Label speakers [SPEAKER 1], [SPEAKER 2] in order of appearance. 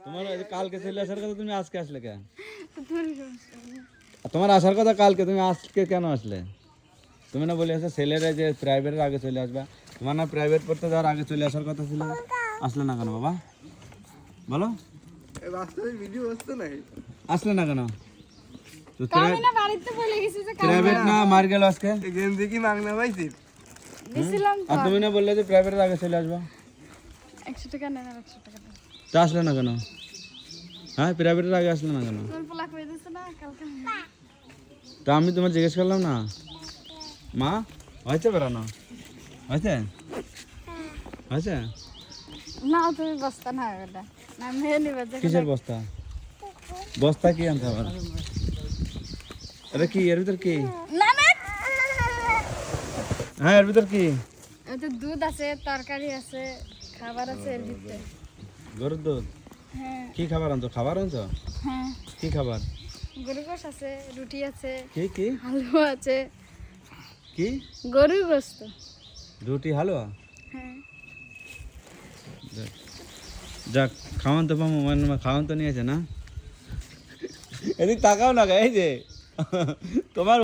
[SPEAKER 1] তোমার কালকে চলে আসার কথা, তুমি আজকে আসলে কেন? তোমার আসার কথা কালকে, তুমি আজকে কেন আসলে? তুমি না বলে আসো ছেলেরা যে প্রাইভেটের আগে চলে আসবা, তোমার না প্রাইভেট পড়তে যাওয়ার আগে চলে আসার কথা ছিল, আসলে না কেন বাবা বলো? আসলে না কেন? প্রাইভেট না মার গেল আজকে, আর তুমি না বললে যে প্রাইভেটের আগে চলে আসবা,
[SPEAKER 2] 100 টাকা নেন, 100 টাকা দেন।
[SPEAKER 1] তা আসলে না কেন? হ্যাঁ প্রাইভেটের আগে আসলে না কেন?
[SPEAKER 2] তোর পোলা কই দিছ না কালকে?
[SPEAKER 1] তা আমি তোমার জিজ্ঞেস করলাম না মা, হয়েছে বেড়ানো? হয়েছে? হয়েছে?
[SPEAKER 2] না তুমি বস্তা না এটা না মেয়ে নিবে যে
[SPEAKER 1] কিসের বস্তা? বস্তা কি আনতে আবার? এটা কি এর ভিতর কি?
[SPEAKER 2] না না
[SPEAKER 1] হ্যাঁ এর ভিতর কি?
[SPEAKER 2] এতে দুধ আছে, তরকারি আছে, খাবার আছে এর ভিতরে।
[SPEAKER 1] গরুর দুধ?
[SPEAKER 2] হ্যাঁ
[SPEAKER 1] কি খাবার আনছো? খাবার আনছো?
[SPEAKER 2] হ্যাঁ,
[SPEAKER 1] কি খাবার?
[SPEAKER 2] গরু গোশ আছে, রুটি আছে,
[SPEAKER 1] কি কি
[SPEAKER 2] হালুয়া আছে।
[SPEAKER 1] কি?
[SPEAKER 2] গরু গোশত।
[SPEAKER 1] রুটি হালুয়া?
[SPEAKER 2] হ্যাঁ
[SPEAKER 1] যাক খাওয়ান তো পাবো, মানে খাওয়ান তো নিয়েছে না? এদিক তাকাও না, এই যে তোমার